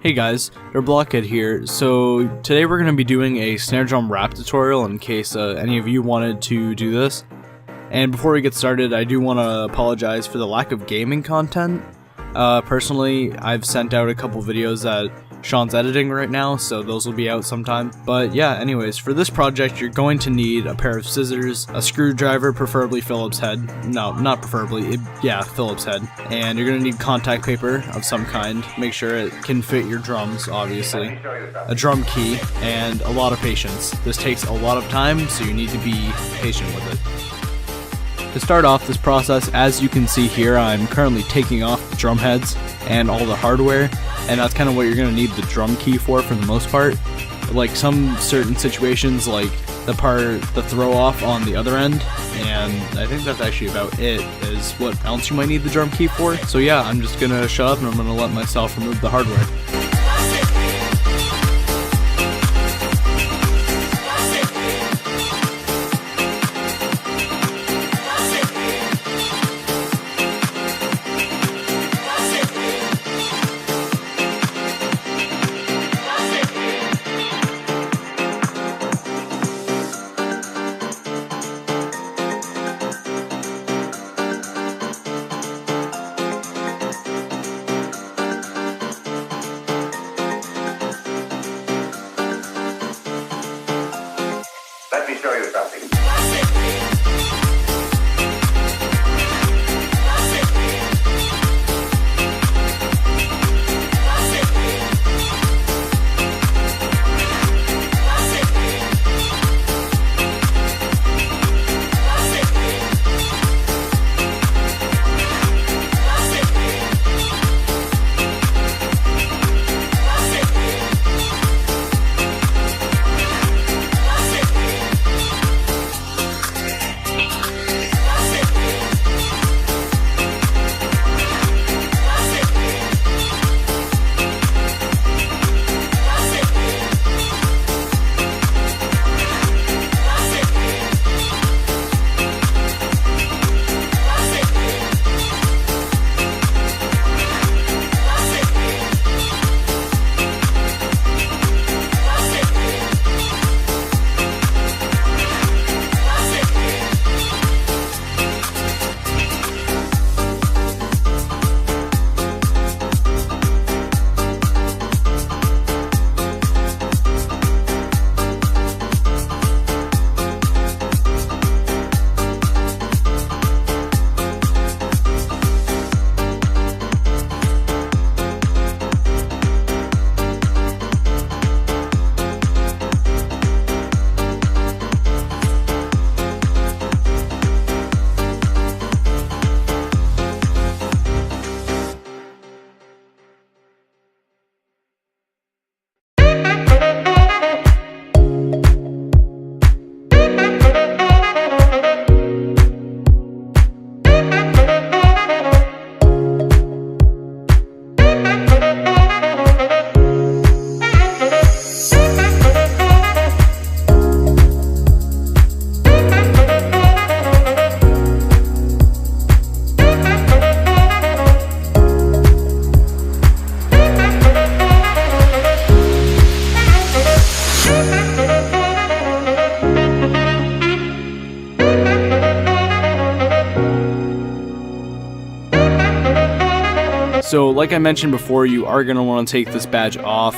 Hey guys, LiQWYD here. So today we're going to be doing a snare drum rap tutorial in case any of you wanted to do this. And before we get started, I do want to apologize for the lack of gaming content. Personally, I've sent out a couple videos that Sean's editing right now, so those will be out sometime. But yeah, anyways, for this project you're going to need a pair of scissors, a screwdriver, preferably Phillips head. No, not preferably, yeah, Phillips head. And you're going to need contact paper of some kind. Make sure it can fit your drums, obviously. A drum key, and a lot of patience. This takes a lot of time, so you need to be patient with it. To start off this process, as you can see here, I'm currently taking off the drum heads and all the hardware, and that's kind of what you're going to need the drum key for the most part. Like some certain situations, like the throw off on the other end, and I think that's actually about it, is what else you might need the drum key for. So yeah, I'm just going to shut up and I'm going to let myself remove the hardware. Let me show you something. So like I mentioned before, you are going to want to take this badge off.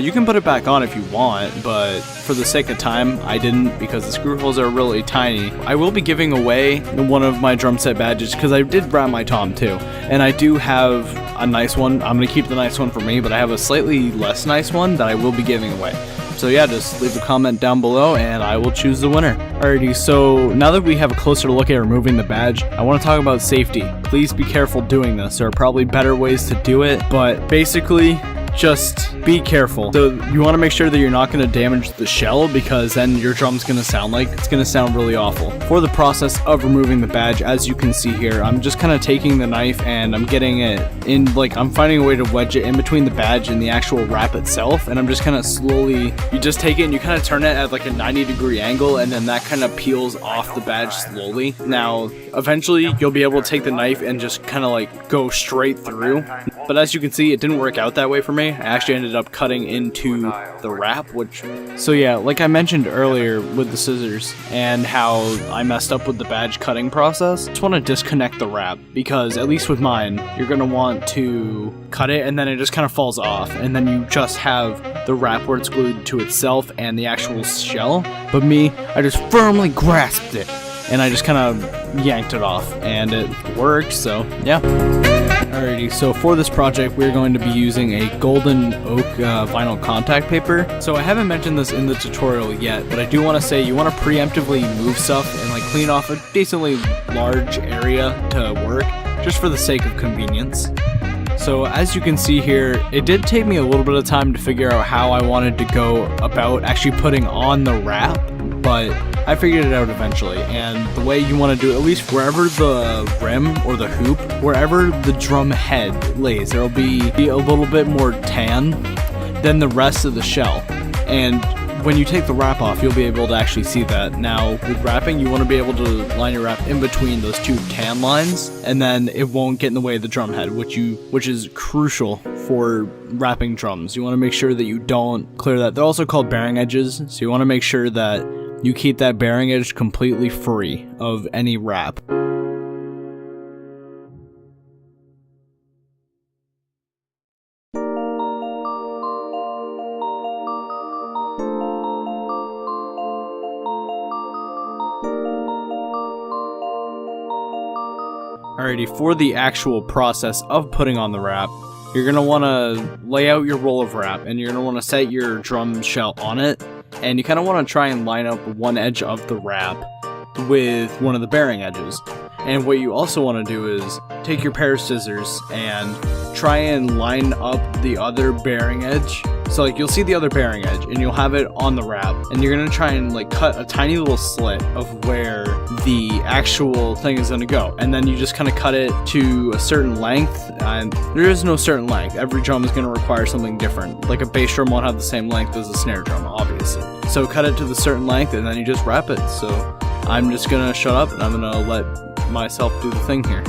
You can put it back on if you want, but for the sake of time, I didn't because the screw holes are really tiny. I will be giving away one of my drum set badges because I did wrap my tom too. And I do have a nice one. I'm going to keep the nice one for me, but I have a slightly less nice one that I will be giving away. So yeah, just leave a comment down below and I will choose the winner. Alrighty, so now that we have a closer look at removing the badge, I want to talk about safety. Please be careful doing this. There are probably better ways to do it, but basically, just be careful. So you want to make sure that you're not going to damage the shell, because then your drum's going to sound like it's going to sound really awful. For the process of removing the badge, as you can see here, I'm just kind of taking the knife and I'm getting it in, like, I'm finding a way to wedge it in between the badge and the actual wrap itself, and I'm just kind of slowly, you just take it and you kind of turn it at like a 90-degree angle, and then that kind of peels off the badge slowly. Now eventually you'll be able to take the knife and just kind of like go straight through, but as you can see, it didn't work out that way for me. way. I actually ended up cutting into the wrap, so yeah, like I mentioned earlier with the scissors and how I messed up with the badge cutting process, I just want to disconnect the wrap, because at least with mine, you're going to want to cut it and then it just kind of falls off, and then you just have the wrap where it's glued to itself and the actual shell. But me, I just firmly grasped it and I just kind of yanked it off, and it worked, so yeah. Alrighty, so for this project we're going to be using a golden oak vinyl contact paper. So I haven't mentioned this in the tutorial yet, but I do want to say you want to preemptively move stuff and like clean off a decently large area to work, just for the sake of convenience. So as you can see here, it did take me a little bit of time to figure out how I wanted to go about actually putting on the wrap, but I figured it out eventually. And the way you want to do it, at least wherever the rim or the hoop, wherever the drum head lays, there will be a little bit more tan than the rest of the shell. And when you take the wrap off, you'll be able to actually see that. Now, with wrapping, you want to be able to line your wrap in between those two tan lines, and then it won't get in the way of the drum head, which is crucial for wrapping drums. You want to make sure that you don't clear that. They're also called bearing edges, so you want to make sure that you keep that bearing edge completely free of any wrap. Alrighty, for the actual process of putting on the wrap, you're going to want to lay out your roll of wrap, and you're going to want to set your drum shell on it, and you kind of want to try and line up one edge of the wrap with one of the bearing edges. And what you also want to do is take your pair of scissors and try and line up the other bearing edge. So like you'll see the other bearing edge and you'll have it on the wrap, and you're gonna try and like cut a tiny little slit of where the actual thing is gonna go, and then you just kind of cut it to a certain length. And there is no certain length. Every drum is gonna require something different. Like a bass drum won't have the same length as a snare drum, obviously. So cut it to the certain length and then you just wrap it. So I'm just gonna shut up and I'm gonna let myself do the thing here.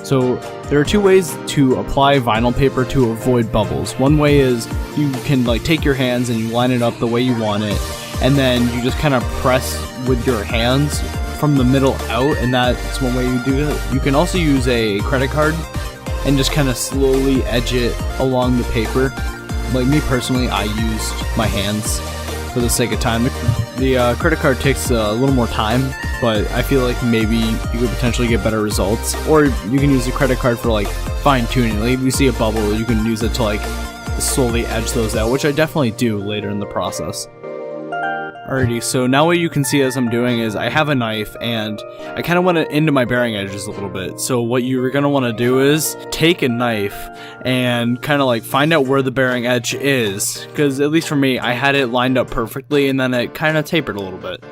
So there are two ways to apply vinyl paper to avoid bubbles. One way is you can like take your hands and you line it up the way you want it, and then you just kind of press with your hands from the middle out, and that's one way you do it. You can also use a credit card and just kind of slowly edge it along the paper. Like me personally, I used my hands for the sake of time. The credit card takes a little more time, but I feel like maybe you could potentially get better results. Or you can use the credit card for like fine tuning. Like if you see a bubble, you can use it to like slowly edge those out, which I definitely do later in the process. Alrighty, so now what you can see as I'm doing is I have a knife and I kind of went into my bearing edges a little bit. So what you're going to want to do is take a knife and kind of like find out where the bearing edge is. Because at least for me, I had it lined up perfectly and then it kind of tapered a little bit.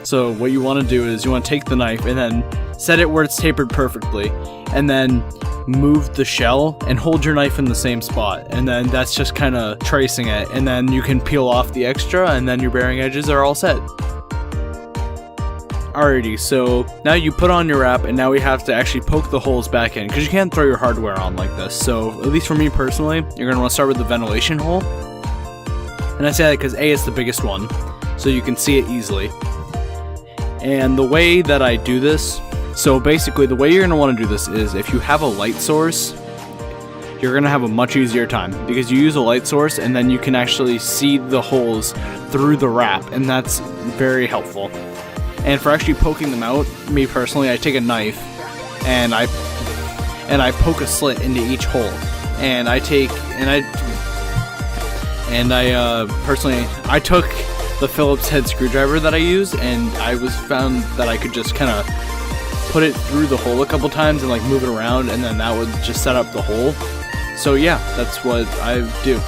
So what you want to do is you want to take the knife and then set it where it's tapered perfectly. And then move the shell and hold your knife in the same spot, and then that's just kind of tracing it, and then you can peel off the extra and then your bearing edges are all set. Alrighty, so now you put on your wrap and now we have to actually poke the holes back in, because you can't throw your hardware on like this. So at least for me personally, you're going to want to start with the ventilation hole, and I say that because A, it's the biggest one so you can see it easily. And the way that I do this, so basically the way you're going to want to do this is if you have a light source, you're going to have a much easier time, because you use a light source and then you can actually see the holes through the wrap, and that's very helpful. And for actually poking them out, me personally, I take a knife and I poke a slit into each hole, and I took the Phillips head screwdriver that I use, and I found that I could just kind of put it through the hole a couple times and like move it around, and then that would just set up the hole. So yeah, that's what I do.